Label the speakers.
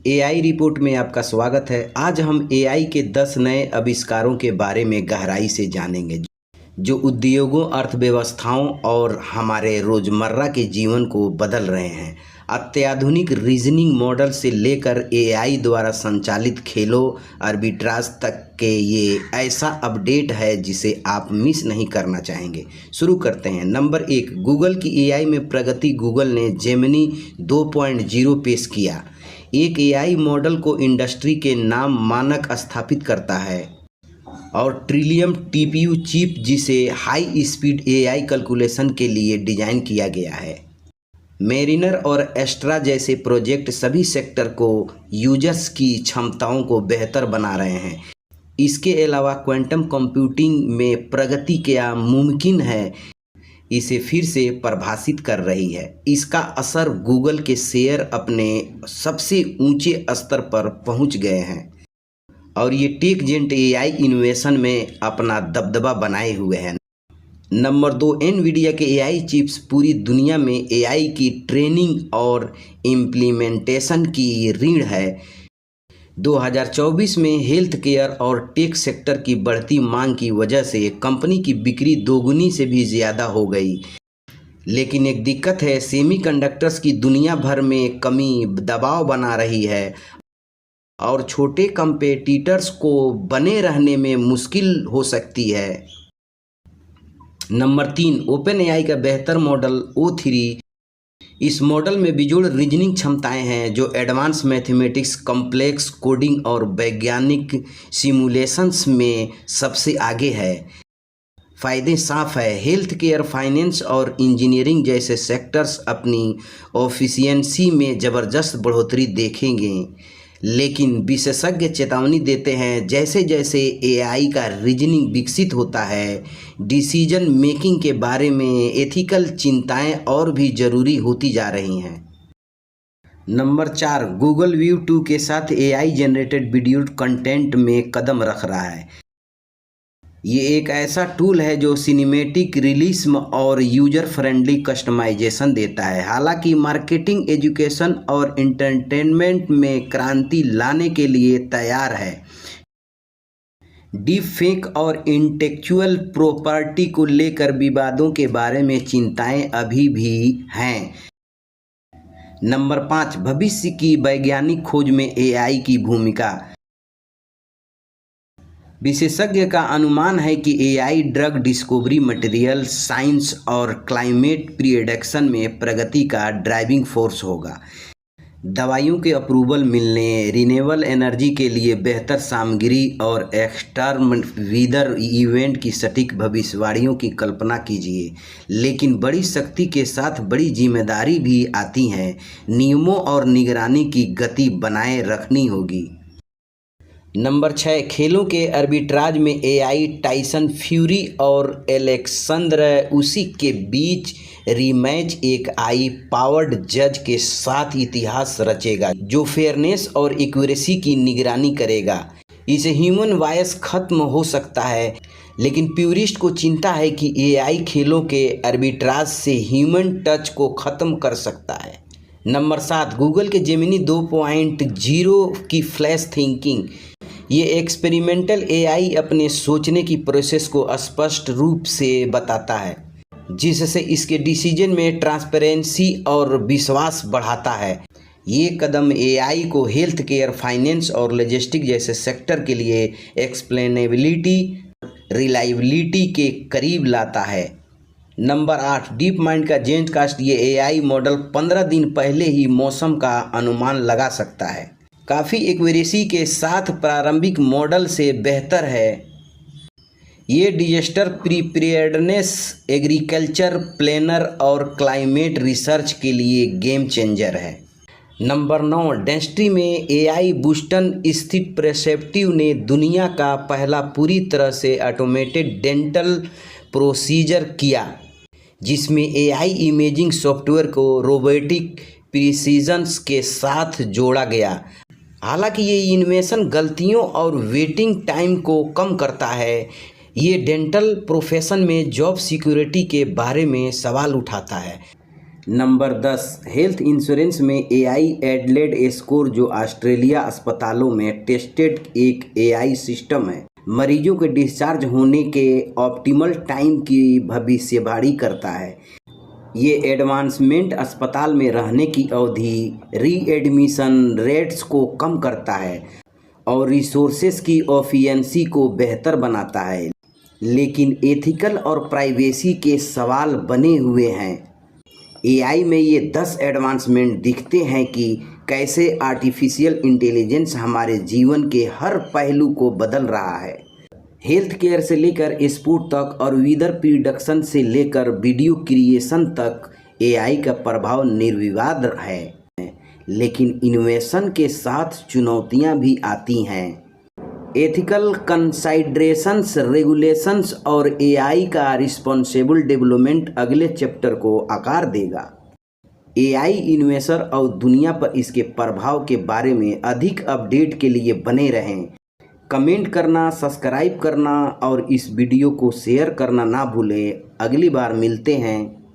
Speaker 1: AI report में आपका स्वागत है। आज हम एआई के 10 नए आविष्कारों के बारे में गहराई से जानेंगे जो उद्योगों, अर्थव्यवस्थाओं और हमारे रोजमर्रा के जीवन को बदल रहे हैं। अत्याधुनिक रीजनिंग मॉडल से लेकर एआई द्वारा संचालित खेलों, आर्बिट्राज तक के ये ऐसा अपडेट है जिसे आप मिस नहीं करना चाहेंगे। शुरू करते हैं। नंबर 1, गूगल की एआई में प्रगति। गूगल ने जेमिनी 2.0 पेश किया। एक एआई मॉडल को इंडस्ट्री के नाम मानक स्थापित करता है और ट्रिलियम टीपीयू चिप जिसे हाई स्पीड एआई कैलकुलेशन के लिए डिज़ाइन किया गया है। मेरिनर और एस्ट्रा जैसे प्रोजेक्ट सभी सेक्टर को यूजर्स की क्षमताओं को बेहतर बना रहे हैं। इसके अलावा क्वांटम कंप्यूटिंग में प्रगति क्या मुमकिन है इसे फिर से परिभाषित कर रही है। इसका असर गूगल के शेयर अपने सबसे ऊंचे स्तर पर पहुंच गए हैं और ये टेक जेंट एआई इनोवेशन में अपना दबदबा बनाए हुए हैं। नंबर 2, एनवीडिया के एआई चिप्स पूरी दुनिया में एआई की ट्रेनिंग और इम्प्लीमेंटेशन की रीढ़ है। 2024 में हेल्थ केयर और टेक सेक्टर की बढ़ती मांग की वजह से कंपनी की बिक्री दोगुनी से भी ज़्यादा हो गई। लेकिन एक दिक्कत है, सेमीकंडक्टर्स की दुनिया भर में कमी दबाव बना रही है और छोटे कंपेटिटर्स को बने रहने में मुश्किल हो सकती है। नंबर 3, ओपन एआई का बेहतर मॉडल O3। इस मॉडल में बेजोड़ रीजनिंग क्षमताएं हैं जो एडवांस मैथमेटिक्स, कॉम्प्लेक्स कोडिंग और वैज्ञानिक सिमुलेशंस में सबसे आगे है। फ़ायदे साफ है, हेल्थ केयर, फाइनेंस और इंजीनियरिंग जैसे सेक्टर्स अपनी एफिशिएंसी में ज़बरदस्त बढ़ोतरी देखेंगे। लेकिन विशेषज्ञ चेतावनी देते हैं, जैसे जैसे एआई का रीजनिंग विकसित होता है, डिसीजन मेकिंग के बारे में एथिकल चिंताएं और भी ज़रूरी होती जा रही हैं। नंबर 4, गूगल व्यू 2 के साथ एआई जनरेटेड वीडियो कंटेंट में कदम रख रहा है। ये एक ऐसा टूल है जो सिनेमैटिक रियलिज्म और यूजर फ्रेंडली कस्टमाइजेशन देता है। हालांकि मार्केटिंग, एजुकेशन और एंटरटेनमेंट में क्रांति लाने के लिए तैयार है। डीप फेक और इंटेलेक्चुअल प्रॉपर्टी को लेकर विवादों के बारे में चिंताएं अभी भी हैं। नंबर 5, भविष्य की वैज्ञानिक खोज में एआई की भूमिका। विशेषज्ञ का अनुमान है कि AI drug discovery, material science और क्लाइमेट प्रिडिक्शन में प्रगति का ड्राइविंग फोर्स होगा। दवाइयों के अप्रूवल मिलने, रिन्यूएबल एनर्जी के लिए बेहतर सामग्री और एक्सट्रीम वेदर इवेंट की सटीक भविष्यवाणियों की कल्पना कीजिए। लेकिन बड़ी शक्ति के साथ बड़ी जिम्मेदारी भी आती है। नियमों और निगरानी की गति बनाए रखनी होगी। नंबर 6, खेलों के आर्बिट्राज में एआई। टाइसन फ्यूरी और एलेक्सेंडर उसिक के बीच रीमैच एक आई पावर्ड जज के साथ इतिहास रचेगा जो फेयरनेस और एक्यूरेसी की निगरानी करेगा। इसे ह्यूमन बायस खत्म हो सकता है, लेकिन प्यूरिस्ट को चिंता है कि एआई खेलों के आर्बिट्राज से ह्यूमन टच को ख़त्म कर सकता है। नंबर 7, गूगल के जेमिनी 2.0 की फ्लैश थिंकिंग। ये एक्सपेरिमेंटल एआई अपने सोचने की प्रोसेस को स्पष्ट रूप से बताता है, जिससे इसके डिसीजन में ट्रांसपेरेंसी और विश्वास बढ़ाता है। ये कदम एआई को हेल्थ केयर, फाइनेंस और लॉजिस्टिक जैसे सेक्टर के लिए एक्सप्लेनेबिलिटी, रिलायबिलिटी के करीब लाता है। नंबर 8, डीप माइंड का जेनकास्ट। ये एआई मॉडल 15 दिन पहले ही मौसम का अनुमान लगा सकता है। काफ़ी एक्यूरेसी के साथ प्रारंभिक मॉडल से बेहतर है। ये डिजास्टर प्रिपेयर्डनेस, एग्रीकल्चर प्लानर और क्लाइमेट रिसर्च के लिए गेम चेंजर है। नंबर 9, डेंस्ट्री में एआई। बूस्टन स्थित प्रेसेप्टिव ने दुनिया का पहला पूरी तरह से ऑटोमेटेड डेंटल प्रोसीजर किया, जिसमें एआई इमेजिंग सॉफ्टवेयर को रोबोटिक प्रिसीजन के साथ जोड़ा गया। हालांकि ये इनोवेशन गलतियों और वेटिंग टाइम को कम करता है, ये डेंटल प्रोफेशन में जॉब सिक्योरिटी के बारे में सवाल उठाता है। नंबर 10, हेल्थ इंश्योरेंस में एआई एडलेड स्कोर, जो ऑस्ट्रेलिया अस्पतालों में टेस्टेड एक एआई सिस्टम है, मरीजों के डिस्चार्ज होने के ऑप्टिमल टाइम की भविष्यवाणी करता है। ये एडवांसमेंट अस्पताल में रहने की अवधि, रीएडमिशन रेट्स को कम करता है और रिसोर्सेज की एफिशिएंसी को बेहतर बनाता है। लेकिन एथिकल और प्राइवेसी के सवाल बने हुए हैं। एआई में ये 10 एडवांसमेंट दिखते हैं कि कैसे आर्टिफिशियल इंटेलिजेंस हमारे जीवन के हर पहलू को बदल रहा है। हेल्थ केयर से लेकर स्पोर्ट तक और वेदर प्रिडिक्शन से लेकर वीडियो क्रिएशन तक एआई का प्रभाव निर्विवाद है। लेकिन इनोवेशन के साथ चुनौतियां भी आती हैं। एथिकल कंसाइडरेशंस, रेगुलेशंस और एआई का रिस्पॉन्सिबल डेवलपमेंट अगले चैप्टर को आकार देगा। एआई इन्वेस्टर और दुनिया पर इसके प्रभाव के बारे में अधिक अपडेट के लिए बने रहें। कमेंट करना, सब्सक्राइब करना और इस वीडियो को शेयर करना ना भूलें। अगली बार मिलते हैं।